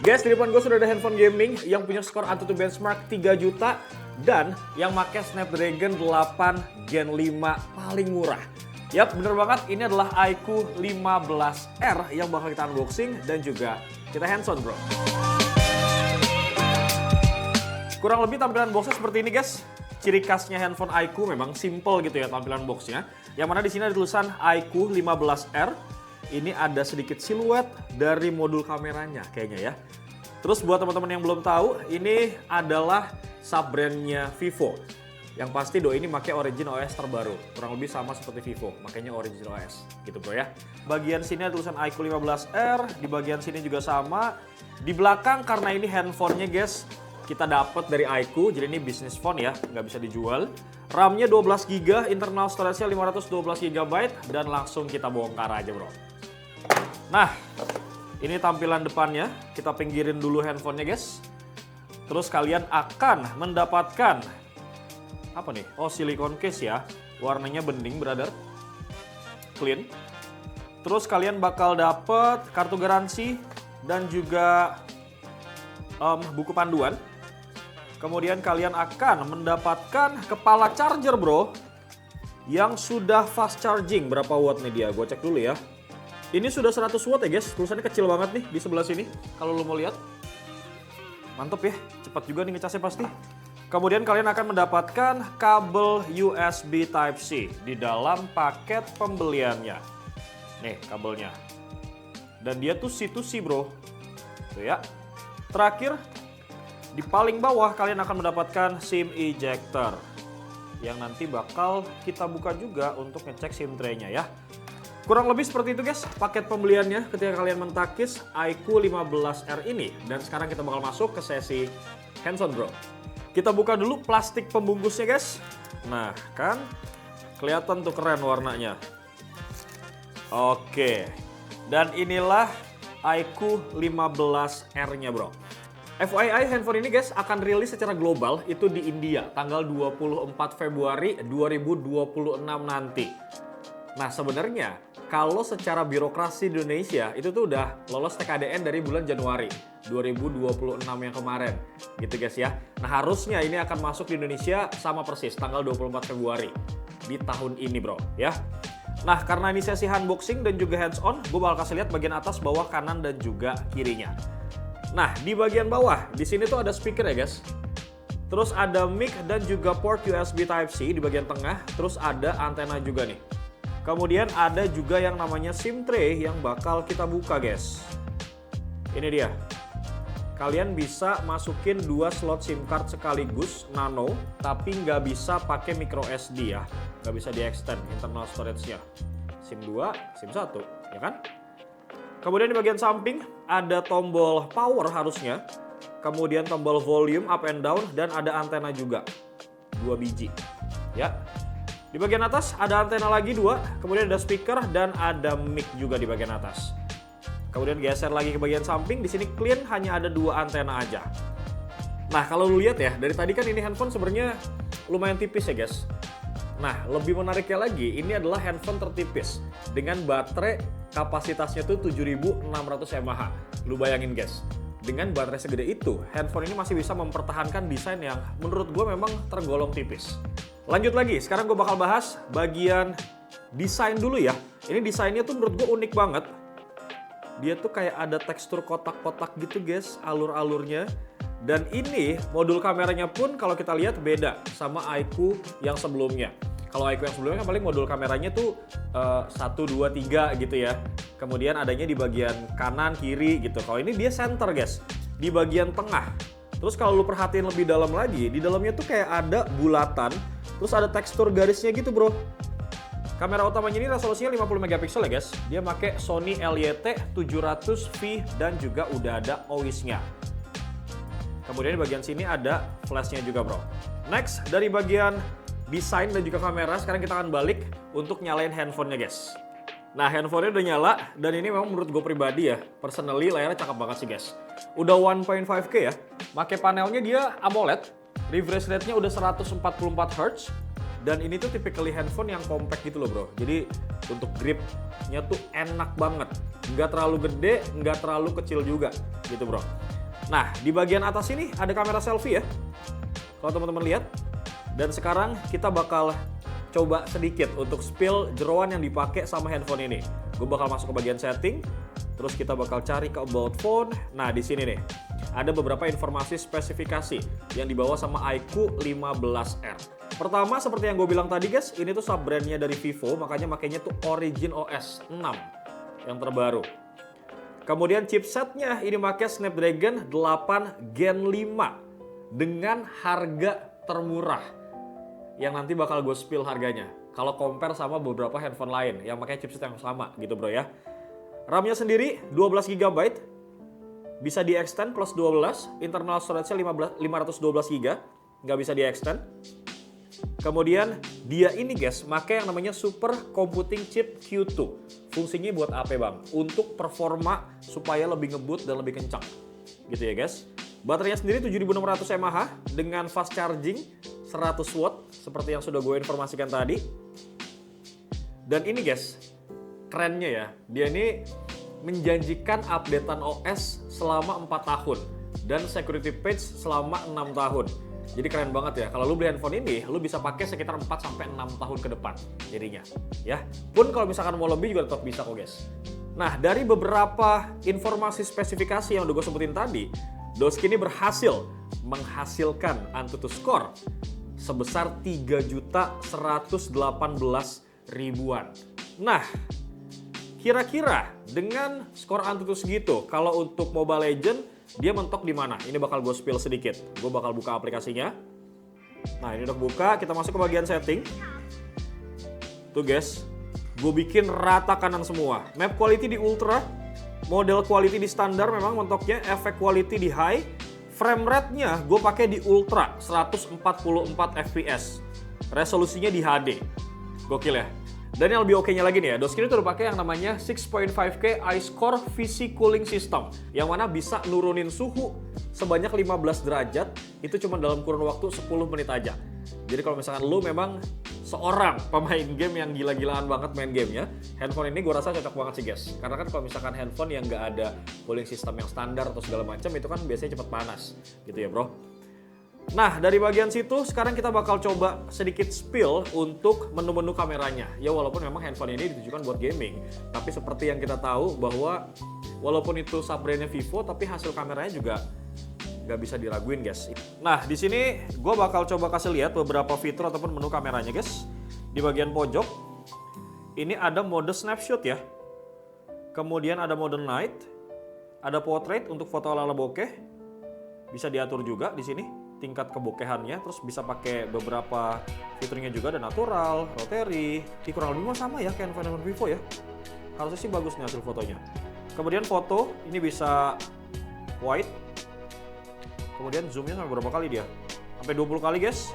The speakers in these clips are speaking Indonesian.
Guys, di depan gue sudah ada handphone gaming yang punya skor AnTuTu benchmark 3 juta dan yang pakai Snapdragon 8 Gen 5 paling murah. Yap, bener banget, ini adalah iQOO 15R yang bakal kita unboxing dan juga kita hands-on, bro. Kurang lebih tampilan boxnya seperti ini, guys. Ciri khasnya handphone iQOO memang simple gitu ya tampilan boxnya. Yang mana di sini ada tulisan iQOO 15R. Ini ada sedikit siluet dari modul kameranya kayaknya ya. Terus buat teman-teman yang belum tahu, ini adalah sub-brandnya Vivo. Yang pasti Doi ini pakai Origin OS terbaru. Kurang lebih sama seperti Vivo, makanya Origin OS gitu bro ya. Bagian sini ada tulisan iQOO 15R, di bagian sini juga sama. Di belakang karena ini handphonenya guys, kita dapat dari iQOO, jadi ini business phone ya, nggak bisa dijual. RAM-nya 12GB, internal storage-nya 512GB, dan langsung kita bongkar aja bro. Nah, ini tampilan depannya. Kita pinggirin dulu handphonenya guys. Terus kalian akan mendapatkan apa nih? Oh, silicone case ya. Warnanya bening, brother. Clean. Terus kalian bakal dapet kartu garansi dan juga buku panduan. Kemudian kalian akan mendapatkan kepala charger bro. Yang sudah fast charging. Berapa watt nih dia? Gue cek dulu ya. Ini sudah 100 watt ya guys, tulisannya kecil banget nih di sebelah sini. Kalau lo mau lihat, mantep ya, cepat juga nih ngecasnya pasti. Kemudian kalian akan mendapatkan kabel USB Type-C di dalam paket pembeliannya. Nih kabelnya. Dan dia tuh C2C bro. Tuh ya. Terakhir, di paling bawah kalian akan mendapatkan SIM ejector. Yang nanti bakal kita buka juga untuk ngecek SIM tray-nya ya. Kurang lebih seperti itu guys, paket pembeliannya ketika kalian mentakis iQOO 15R ini. Dan sekarang kita bakal masuk ke sesi hands-on bro. Kita buka dulu plastik pembungkusnya guys. Nah kan, kelihatan tuh keren warnanya. Oke, dan inilah iQOO 15R-nya bro. FYI handphone ini guys akan rilis secara global itu di India tanggal 24 Februari 2026 nanti. Nah sebenarnya kalau secara birokrasi di Indonesia itu tuh udah lolos TKDN dari bulan Januari 2026 yang kemarin gitu guys ya. Nah harusnya ini akan masuk di Indonesia sama persis tanggal 24 Februari di tahun ini bro ya. Nah karena ini sesi unboxing dan juga hands on, gue bakal kasih lihat bagian atas, bawah, kanan dan juga kirinya. Nah di bagian bawah di sini tuh ada speaker ya guys. Terus ada mic dan juga port USB Type-C di bagian tengah. Terus ada antena juga nih. Kemudian ada juga yang namanya SIM tray yang bakal kita buka guys. Ini dia. Kalian bisa masukin 2 slot SIM card sekaligus nano, tapi nggak bisa pakai micro SD ya. Nggak bisa di-extend internal storage-nya. SIM 2, SIM 1, ya kan? Kemudian di bagian samping ada tombol power harusnya. Kemudian tombol volume up and down dan ada antena juga. 2 biji. Ya. Di bagian atas ada antena lagi 2, kemudian ada speaker dan ada mic juga di bagian atas. Kemudian geser lagi ke bagian samping, di sini clean hanya ada 2 antena aja. Nah kalau lu lihat ya, dari tadi kan ini handphone sebenarnya lumayan tipis ya guys. Nah lebih menariknya lagi, ini adalah handphone tertipis dengan baterai kapasitasnya tuh 7600 mAh. Lu bayangin guys, dengan baterai segede itu, handphone ini masih bisa mempertahankan desain yang menurut gue memang tergolong tipis. Lanjut lagi, sekarang gue bakal bahas bagian desain dulu ya. Ini desainnya tuh menurut gue unik banget. Dia tuh kayak ada tekstur kotak-kotak gitu guys, alur-alurnya. Dan ini modul kameranya pun kalau kita lihat beda sama iQOO yang sebelumnya. Kalau iQOO yang sebelumnya kan paling modul kameranya tuh 1, 2, 3 gitu ya. Kemudian adanya di bagian kanan, kiri gitu. Kalau ini dia center guys, di bagian tengah. Terus kalau lu perhatiin lebih dalam lagi, di dalamnya tuh kayak ada bulatan. Terus ada tekstur garisnya gitu bro. Kamera utamanya ini resolusinya 50 megapiksel ya guys. Dia pakai Sony LYT700V dan juga udah ada OIS-nya. Kemudian di bagian sini ada flashnya juga bro. Next, dari bagian desain dan juga kamera, sekarang kita akan balik untuk nyalain handphonenya guys. Nah handphonenya udah nyala dan ini memang menurut gue pribadi ya, personally layarnya cakep banget sih guys. Udah 1.5K ya, pakai panelnya dia AMOLED. Refresh rate-nya udah 144 Hz dan ini tuh typically handphone yang compact gitu loh bro. Jadi untuk gripnya tuh enak banget, nggak terlalu gede, nggak terlalu kecil juga gitu bro. Nah, di bagian atas ini ada kamera selfie ya, kalau teman-teman lihat. Dan sekarang kita bakal coba sedikit untuk spill jeroan yang dipakai sama handphone ini. Gue bakal masuk ke bagian setting, terus kita bakal cari ke about phone. Nah, di sini nih, ada beberapa informasi spesifikasi yang dibawa sama iQOO 15R. Pertama, seperti yang gue bilang tadi guys, ini tuh sub-brandnya dari Vivo, makanya makanya tuh Origin OS 6 yang terbaru. Kemudian chipsetnya ini pakai Snapdragon 8 Gen 5 dengan harga termurah yang nanti bakal gue spill harganya kalau compare sama beberapa handphone lain yang pakai chipset yang sama gitu bro ya. RAM-nya sendiri 12 GB, bisa di extend plus 12, internal storage-nya 512 GB, nggak bisa di extend. Kemudian dia ini guys, pakai yang namanya Super Computing Chip Q2. Fungsinya buat apa bang? Untuk performa supaya lebih ngebut dan lebih kencang. Gitu ya guys. Baterainya sendiri 7600 mAh dengan fast charging 100 watt seperti yang sudah gue informasikan tadi. Dan ini guys, kerennya ya, dia ini menjanjikan updatean OS selama 4 tahun dan security patch selama 6 tahun. Jadi keren banget ya, kalau lu beli handphone ini, lu bisa pakai sekitar 4-6 tahun ke depan jadinya. Ya, pun kalau misalkan mau lebih juga tetap bisa kok guys. Nah, dari beberapa informasi spesifikasi yang udah gue sebutin tadi, Doski ini berhasil menghasilkan AnTuTu score sebesar 3.118.000-an. Nah, kira-kira dengan skor AnTuTu segitu, kalau untuk Mobile Legends, dia mentok di mana? Ini bakal gue spill sedikit. Gue bakal buka aplikasinya. Nah, ini udah buka, kita masuk ke bagian setting. Tuh guys, gue bikin rata kanan semua. Map quality di ultra, model quality di standar memang mentoknya, efek quality di high, frame rate-nya gue pakai di ultra 144 fps. Resolusinya di HD. Gokil ya. Dan yang lebih oke-nya lagi nih ya, Doski ini tuh udah pakai yang namanya 6.5K iScore VC Cooling System, yang mana bisa nurunin suhu sebanyak 15 derajat, itu cuma dalam kurun waktu 10 menit aja. Jadi kalau misalkan lu memang seorang pemain game yang gila-gilaan banget main gamenya, handphone ini gue rasa cocok banget sih guys. Karena kan kalau misalkan handphone yang nggak ada cooling system yang standar atau segala macam, itu kan biasanya cepet panas gitu ya bro. Nah, dari bagian situ sekarang kita bakal coba sedikit spill untuk menu-menu kameranya. Ya walaupun memang handphone ini ditujukan buat gaming, tapi seperti yang kita tahu bahwa walaupun itu sub-brandnya Vivo, tapi hasil kameranya juga nggak bisa diraguin guys. Nah, di sini gue bakal coba kasih lihat beberapa fitur ataupun menu kameranya guys. Di bagian pojok, ini ada mode snapshot ya. Kemudian ada mode night, ada portrait untuk foto ala-ala bokeh. Bisa diatur juga di sini tingkat kebokehannya, terus bisa pakai beberapa fiturnya juga, ada natural, rotary, kurang lebih sama ya kayak handphone Vivo ya. Harusnya sih bagus nih hasil fotonya. Kemudian foto ini bisa wide, kemudian zoomnya sampai berapa kali dia? Sampai 20 kali guys.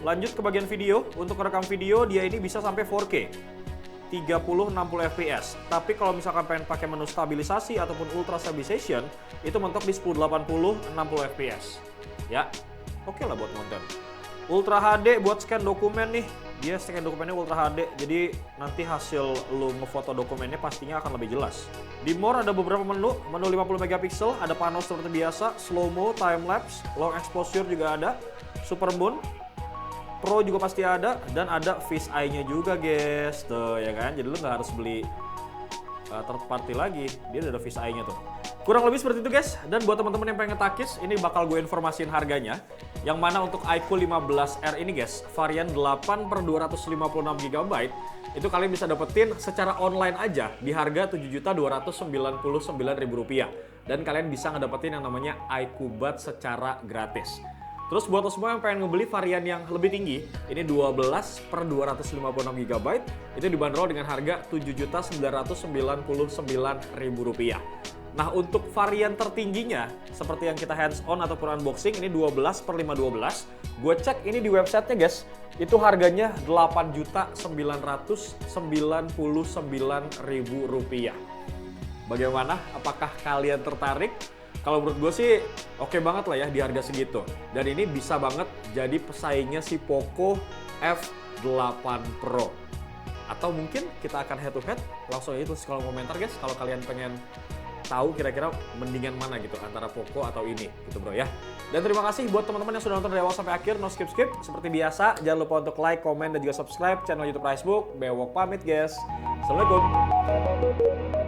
Lanjut ke bagian video, untuk merekam video dia ini bisa sampai 4K 30-60 fps. Tapi kalau misalkan pengen pakai menu stabilisasi ataupun ultra stabilization, itu mentok di 1080-60 fps. Ya, oke lah buat konten. Ultra HD buat scan dokumen nih. Dia scan dokumennya Ultra HD, jadi nanti hasil lu ngefoto dokumennya pastinya akan lebih jelas. Di more ada beberapa menu 50 megapiksel, ada panos seperti biasa, slow mo, time lapse, long exposure juga ada, super moon, Pro juga pasti ada, dan ada Fish Eye-nya juga guys, tuh ya kan. Jadi lu nggak harus beli third party lagi, dia udah ada Fish Eye-nya tuh. Kurang lebih seperti itu guys, dan buat teman-teman yang pengen takis, ini bakal gue informasiin harganya. Yang mana untuk iQOO 15R ini guys, varian 8/256GB, itu kalian bisa dapetin secara online aja di harga Rp7.299.000. Dan kalian bisa ngedapetin yang namanya iQOO Buds secara gratis. Terus buat lo semua yang pengen ngebeli varian yang lebih tinggi, ini 12/256GB, itu dibanderol dengan harga Rp7.999.000. Nah, untuk varian tertingginya, seperti yang kita hands on ataupun unboxing, ini 12/512. Gue cek ini di websitenya guys, itu harganya Rp8.999.000. Bagaimana? Apakah kalian tertarik? Kalau menurut gue sih oke banget lah ya di harga segitu. Dan ini bisa banget jadi pesaingnya si Poco F8 Pro. Atau mungkin kita akan head to head, langsung aja tulis kolom komentar guys kalau kalian pengen tahu kira-kira mendingan mana gitu antara Poco atau ini gitu bro ya. Dan terima kasih buat teman-teman yang sudah nonton dari awal sampai akhir, no skip-skip. Seperti biasa, jangan lupa untuk like, komen, dan juga subscribe channel YouTube Pricebook. Bewok pamit guys. Assalamualaikum.